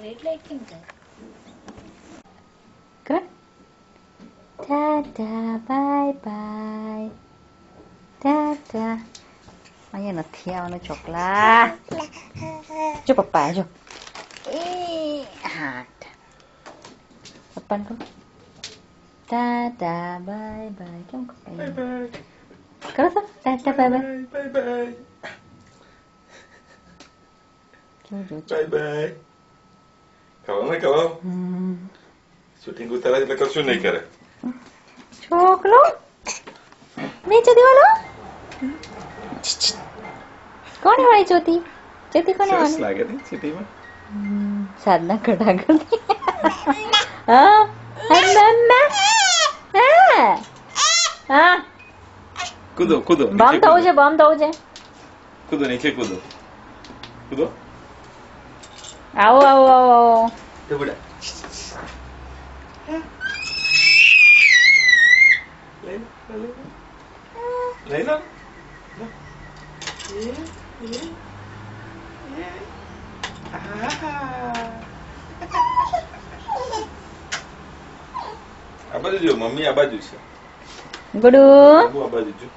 Red light કેમ જાય? કર ટાટા બાય બાય ટાટા. અહીંયા નથી આવવાનું ચોકલા. જો પપ્પા જો એ હાટ પપ્પાને કહો ટાટા બાય બાય. કેમ કરો તો ટાટા બાય બાય કેવું જો બાય બાય. ખાવાનું ખાવા શૂટિંગ ઉતારે એટલે કશું નહીં કરે. છોકલો નીચે દીવાલો. કોને વાળી જ્યોતિ? જ્યોતિ કોને સરસ વાળી? લાગે ને સિટીમાં. સાધના કઢા કરતી. હા મમ્મા હા હા. કૂદો કૂદો. બમ થવું છે, બમ થવું છે. કૂદો નીચે કૂદો કૂદો. આવો આવો આવો આવો. તો બડા લઈ લો. આ બાજુ જો મમ્મી, આ બાજુ છે. ગુડુ આ બાજુ જો.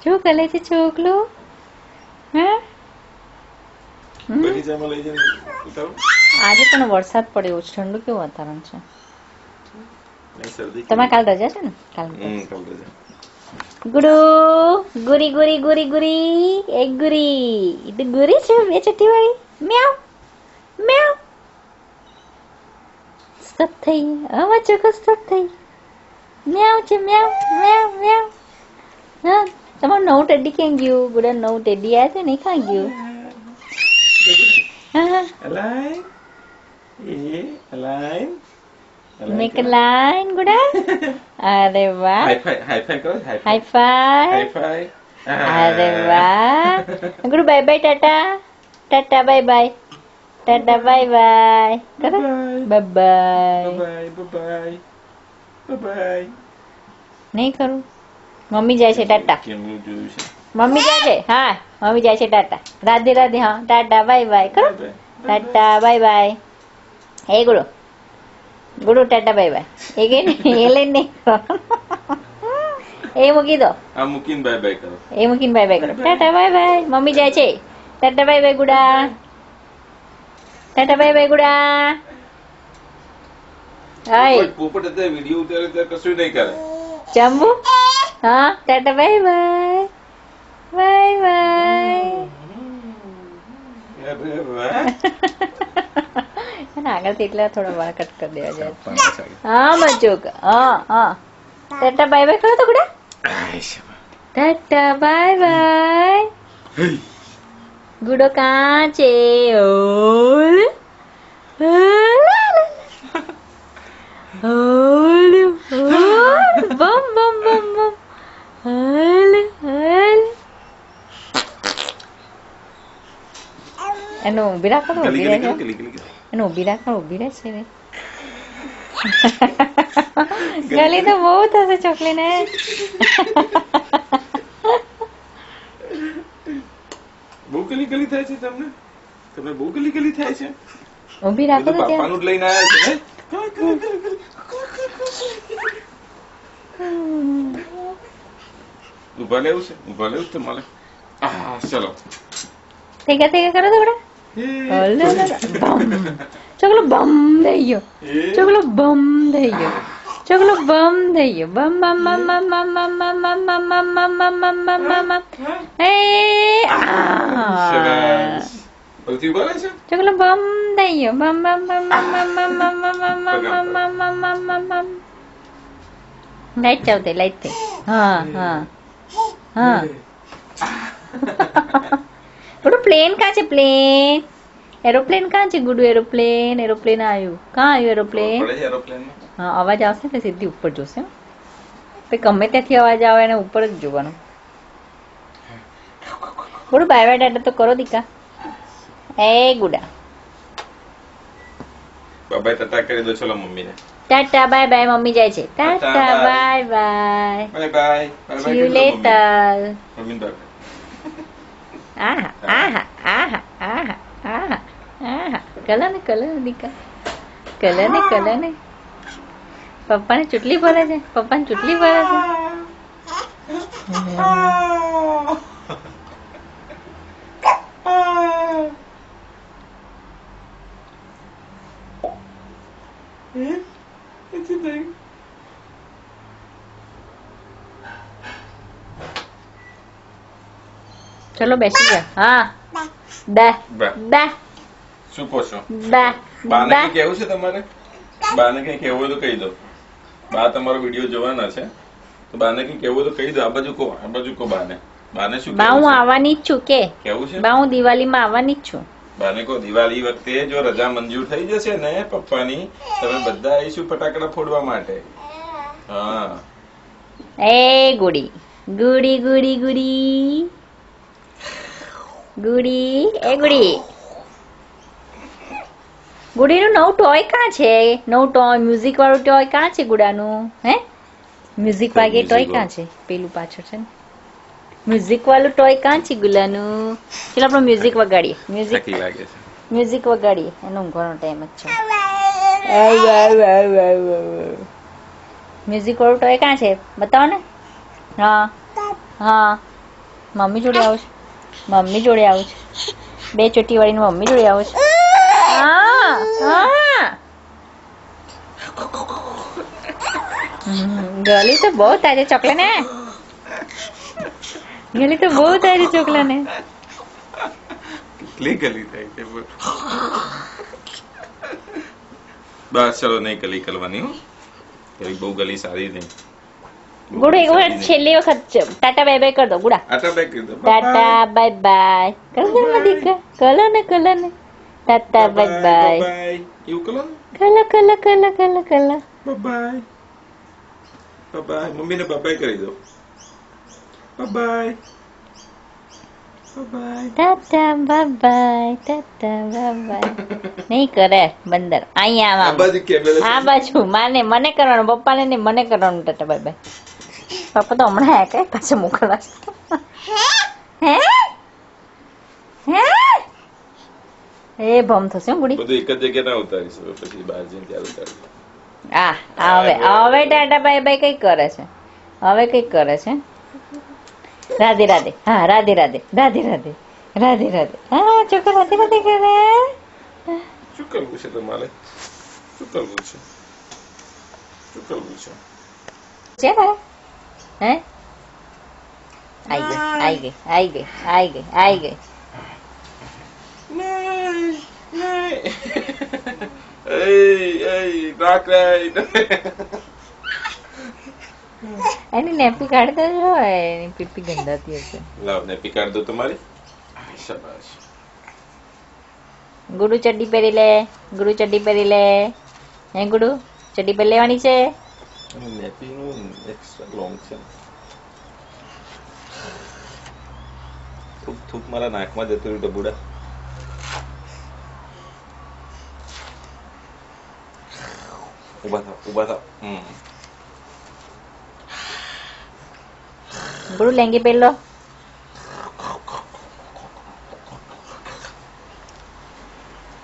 શું કરે છે છોકલું? હા બગીચામાં લઈ જઈને ઉતારો. આજે પણ વરસાદ પડ્યો છે. ઠંડુ કેવું વાતાવરણ છે. શરદી તમારે કાલ રજા છે ને? કાલ કાલ રજા. ગુડુ ગુરી ગુરી ગુરી ગુરી એક ગુરી. itu ગુરી છે બે ચટ્ટી વાળી. મ્યાઉ મ્યાઉ. સ્ટોપ થઈ. આમાં ચોકો સ્ટોપ થઈ. મ્યાઉ છે મ્યાઉ મ્યાઉ મ્યાઉ. હા તમારું નવું ટેડી ક્યાં ગયું? ગુડા નવું ટેડી આવ્યા છે ને ક્યાં ગયું? હા Align. Align. મેક લાઈન ગુડા. અરે વાહ. High five. High five કરો. High high five. Five. High five. અરે વાહ. ગુડુ બાય બાય ટાટા. ટાટા બાય બાય. ટાટા બાય બાય. કરો bye bye. Bye bye. Bye bye. Bye bye. નહીં કરું. મમ્મી જાય છે ટાટા. કેમનું જોયું છે? મમ્મી જાય છે. હા મમ્મી જાય છે ટાટા. રાધે રાધે. હા ટાટા બાય બાય. કરો Bye bye. ટાટા બાય બાય. એ ગુડુ ગુડુ ટાટા બાય બાય. એ કે નહીં એ લઈને નહીં કરો. એ મૂકી દો. આ મૂકીને બાય બાય કરો. એ મૂકીને બાય બાય કરો. Tata bye by. મમ્મી જાય છે. ટાટા બાય બાય ગુડા. ટાટા બાય બાય ગુડા. હાય પોપટ અત્યારે વિડીયો ઉતારે ત્યારે કશું નહીં કરે. ચંબુ. હા ટાટા બાય બાય. Bye by. અરે વાહ. અને આગળથી એટલે થોડા વાળ કટ કરી દેવા જાય. હા મજોક. હા હા ટાટા બાય બાય કરો તો ગુડા. ટાટા બાય બાય. ગુડો કાં છે? ઓલ ઓલ બમ બમ બમ બમ. ઓલ ઓલ. એનું ઊભી રાખો તો ઊભી રહે છે. એનું ઊભી રાખો ઊભી રહે છે. ગલી તો બહુ થશે ચોકલી ને. બહુ ગલી ગલી થાય છે તમને? તમને બહુ ગલી ગલી થાય છે? ઊભી રાખો તો ત્યાં. પાપાનું જ લઈને આવ્યા છે ને? ઉભા લેવું છે? ઉભા લેવું છે મારે. ચલો. થઈ ગયા કરો તો બડા. ચોકલો બમ થઈ ગયો. ચોકલો બમ થઈ ગયો. ચોકલો બમ થઈ ગયો. બમ બમ બમ બમ બમ બમ બમ બમ બમ બમ બમ બમ બમ બમ બમ. એ ફરીથી ઉભા રહે છે? ચોકલો બમ થઈ ગયો. બમ બમ બમ બમ બમ બમ બમ બમ બમ બમ બમ બમ બમ બમ બમ. લાઈટ ચાલતી લાઈટ થઈ. હા હા હા. गुडू प्लेन कहाँ છે? પ્લેન એરોપ્લેન કहाँ છે? ગુડુ એરોપ્લેન એરોપ્લેન આવ્યું. કहाँ આવ્યું એરોપ્લેન? હા અવાજ આવશે ને સીધી ઉપર જોશે. ગમે ત્યાંથી અવાજ આવે એને ઉપર જ જોવાનું. ગુડુ બાય બાય ટાટા તો કરો દીકા. એ ગુડા બાય ટાટા કરી દો ચલો મમ્મીને. ટાટા બાય બાય મમ્મી જાય છે. ટાટા bye bye. Bye bye. See you later. Mummy bye. આહા આહા આહા આહા આહા આહા. કલર દીકા. કલર ને. પપ્પાને ચૂંટલી ભરે છે. ચલો બેસી જા. હા બે શું કહો છો? બે બાને કઈ કેવું છે તમારે? બાને કઈ કેવું હોય તો કહી દો. બા તમારો વિડીયો જોવાના છે તો બાને કઈ કેવું હોય તો કહી દો. આ બાજુ કહો બાને. બાને શું બા હું આવવાની જ છું કે કેવું છે? બા હું દિવાળીમાં આવવાની જ છું. બાને કહો દિવાળી વખતે જો રજા મંજૂર થઈ જશે ને પપ્પાની, તમે બધા આવીશું ફટાકડા ફોડવા માટે. હા એ ગુડી ગુડી ગુડી ગુડી ગુડી એ ગુડી ગુડીનું નવું ટોય કાં છે? નવું ટોય મ્યુઝિક વાળું ટોય કાં છે ગુડાનું? હે મ્યુઝિક વાગે ટોય કાં છે? પેલું પાછળ છે ને મ્યુઝિક વાળું ટોય કાં છે ગુલાનું? ચાલો આપણે મ્યુઝિક વગાડીએ. મ્યુઝિક વગાડીએ. એનો ઊંઘવાનો ટાઈમ જ છે. મ્યુઝિક વાળું ટોય કાં છે બતાવો ને. હા મમ્મી જોડે આવું છે. બે ચોટી વાળીને મમ્મી જોડે આવું છે. ગલી તો બહુ તારી ચોકલે ને. કેટલી ગલી થાય છે બસ ચલો નહીં ગલી કરવાની. બહુ ગલી સારી નહીં. ગુડુ એક વખત છેલ્લી વખત ટાટા બાય બાય કર દો. ગુડા ટાટા બાય બાય કર દો. કલર ને ટાટા બાય બાય. એવું કલર બાય બાય. મમ્મીને બાય કરી દો. બાય ટાટા બાય બાય. નહીં કરે બંદર. અહીંયા આ બાજુ મને કરવાનું, પપ્પાને નહીં મને કરવાનું. Tata bye by. પપ્પા તો હમણાં કઈ પાછું મોકલવા. હે ભમ થશે ગુડી. બધું એક જ જગ્યાએ ના ઉતારીશું, પછી બહાર જઈને ત્યારે ઉતારીશું. હવે ટાટા બાય બાય કઈ કરે છે? રાધે રાધે. હા રાધે રાધે. હા ચોખ્ખો રાધે રાધે કરે. શું કરવું છે તમારે? છે હે આઈ ગઈ. એની નેપી કાઢી દો. એની પીપી ગંદાતી હશે. લાવ નેપી કાઢ દો તમારી. શાબાશ. ગુડુ ચડ્ડી પહેરી લે. હે ગુડુ ચડ્ડી પહેરી લેવાની છે. નેપી નું એક્સ્ટ્રા લોંગ છે. થૂક મારા નાકમાં જતું રહ્યું ડબુડા. ઉભા થાવ. ગુડુ લેંગી પહેરી લો.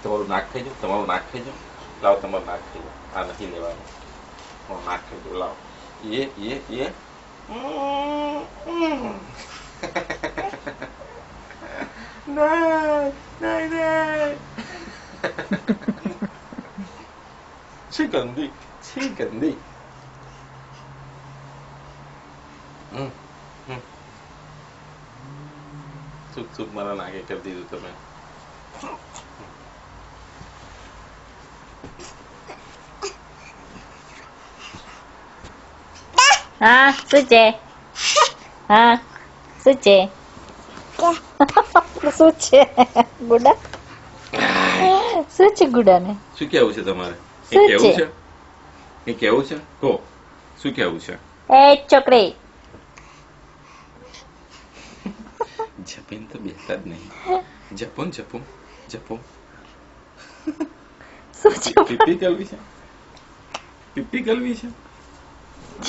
તમારું નાક થઈ જાવ. લાવ તમારું નાક થઈ જાવ. આ નથી લેવાનું. નાક થઈ જાવ. લાવ. છે ગંદી. સુખ મારા નાકે કરી દીધું તમે. હા શું છે? ગુડા શું છે? ગુડાને શું કેવું છે તમારે? કેવું છે કહો. શું કેવું છે? એ છોકરી જપીને તો બેસતા જ નહીં. જપો ને જપો જપો. શું છે પીપી કરવી છે, પીપી કરવી છે.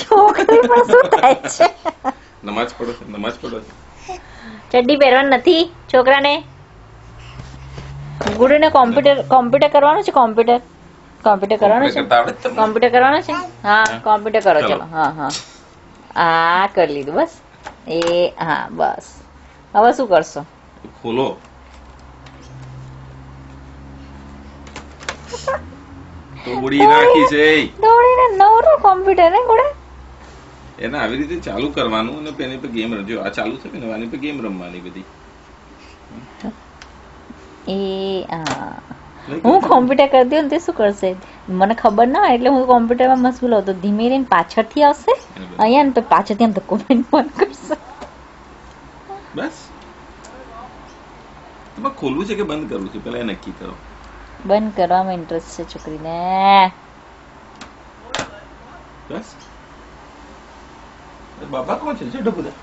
છોકરી પણ શું થાય છે? નમાજ પડો છો, નમાજ પડો છો. ચડ્ડી પહેરવાની નથી છોકરાને. ગુડુને કોમ્પ્યુટર કરવાનું છે. કોમ્પ્યુટર કરવાનું છે. કરતા આવડે જ તમને? કોમ્પ્યુટર કરવાનું છે. હા કોમ્પ્યુટર કરો. ચલો. ચલો હા હા આ કરી લીધું બસ. એ હા બસ. હવે શું કરશો? ખોલો. તોડી નાખી છે. દોડીને નવરો કોમ્પ્યુટર ને ગુડે. એને આવી રીતે ચાલુ કરવાનું અને એની પર ગેમ રમજો. આ ચાલુ છે ને આની પર ગેમ રમવાની બધી. એ હા હું કોમ્પ્યુટર કરતી હોઉં ને તે શું કરશે મને ખબર ના હોય એટલે હું કોમ્પ્યુટરમાં મશગુલ હોઉં તો ધીમે રહીને પાછળથી આવશે અહીંયા ને તો પાછળથી આમ ધક્કો મારીને બંધ કરશે. બસ તમારે ખોલવું છે કે બંધ કરવું છે પેલા એ નક્કી કરો. બંધ કરવામાં ઇન્ટરેસ્ટ છે છોકરીને. બસ બાબા કોણ છે? જોડો બધા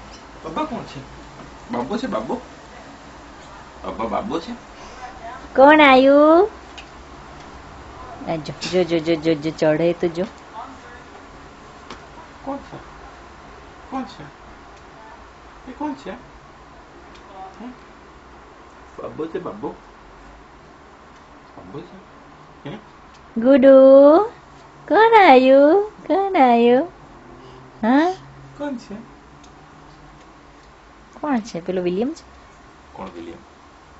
બાબા કોણ છે? બાબો છે. બાબો બાબા બાબો છે. કોણ આયુ? જો જો જો જો જો જો ચઢે તો જો. કોણ છે? કોણ છે? એ કોણ છે? બાબો છે. બાબો બાબો છે. હે ગુડુ કોણ આયુ? કોણ આયુ? હા કોણ છે? કોણ છે? પેલો વિલિયમ છે. કોણ વિલિયમ?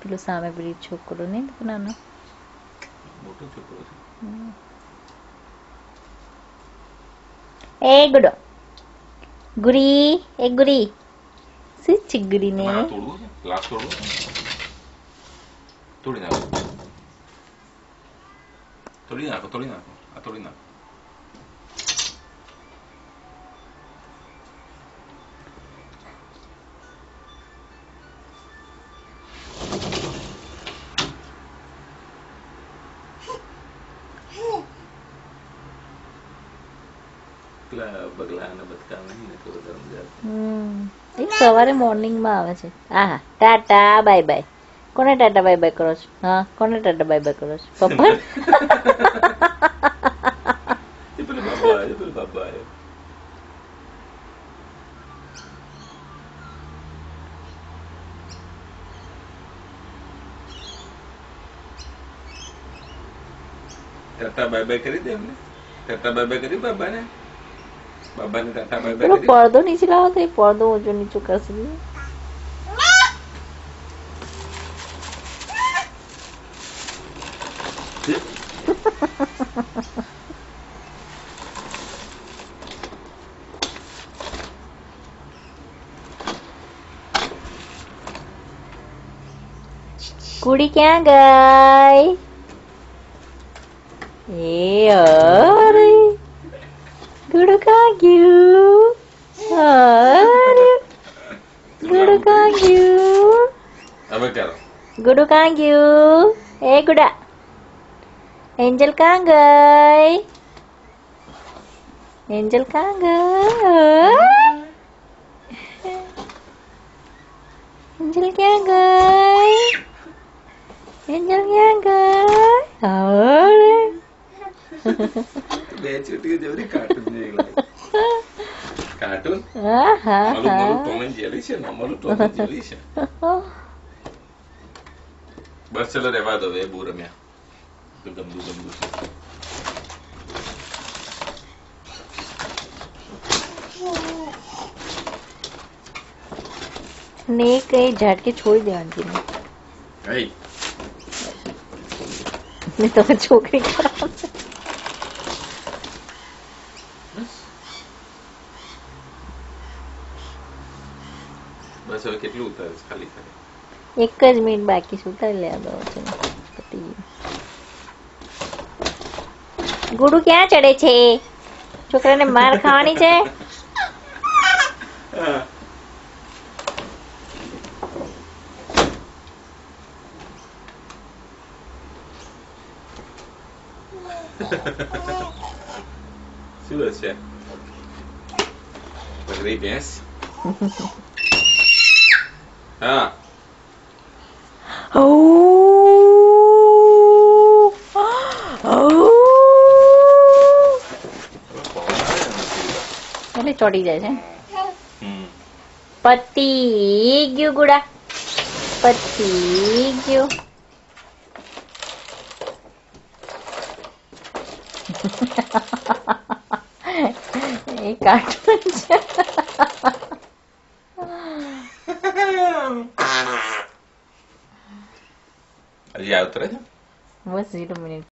પેલો સામે પેલી છોકરો નહીં નાનો મોટો છોકરો છે. એ ગુડો ગુરી એ ગુરી શું છે ગુરીને? તમારે આ તોડવું છે? ગ્લાસ તોડવો છે? તોડી નાખો. તોડી નાખો. તોડી નાખો. આ તોડી નાખો. બગલા અને બચકા નહીં ને તો એ સવારે મોર્નિંગમાં આવે છે. હા ટાટા બાય બાય. કોને ટાટા બાય બાય કરો છો? હા કોને ટાટા બાય બાય કરો છો? પપ્પા. પેલો બાબા આવ્યો. પેલો બાબા આવ્યો. ટાટા બાય બાય કરી દે એમને. ટાટા બાય બાય કરી બાબાને. બાબાને ટાટા બાય બાય પેલો કરી. પડદો નીચે લાવો તો એ પડદો ઊંચો નીચો કરશે. કુડી ક્યાં ગઈ? એ અરે ગુડુ ક્યાં ગયું? અરે ગુડુ ક્યાં ગયું? હવે કરો. ગુડુ ક્યાં ગયું? એ ગુડા એન્જલ ક્યાં ગઈ? એન્જલ ક્યાં ગઈ? એન્જલ ક્યાં ગઈ? એન્જલ ક્યાં ગઈ? અરે બે ચૂંટણી જેવડી કાર્ટૂન જેવી લાગે. કાર્ટૂન હા હા મારું હા ટોમ એન્ડ જેરી છે ને અમારું ટોમ એન્ડ જેરી છે. બસ ચલો રહેવા દો. એ બહુ રમ્યા તો ગંદુ ગંદુ છે. ને કઈ ઝાટકે છોડી દેવાની કઈ ને તમે છોકરી ખરાબ છે. બસ હવે કેટલું ઉતારીશ ખાલી ખાલી. એક જ મિનિટ બાકી છે ઉતારી લેવા દો. ચલો પતી ગયું. ગુડુ ક્યાં ચડે છે? છોકરાને માર ખાવાની છે. શું હશે? બકરી ભેંસ. હા એટલે ચોટી જાય છે. હમ. પતી ગયું ગુડા, પતી ગયું. એ કાર્ટૂન છે. હજી આવતરે છે. બસ 0 મિનિટ.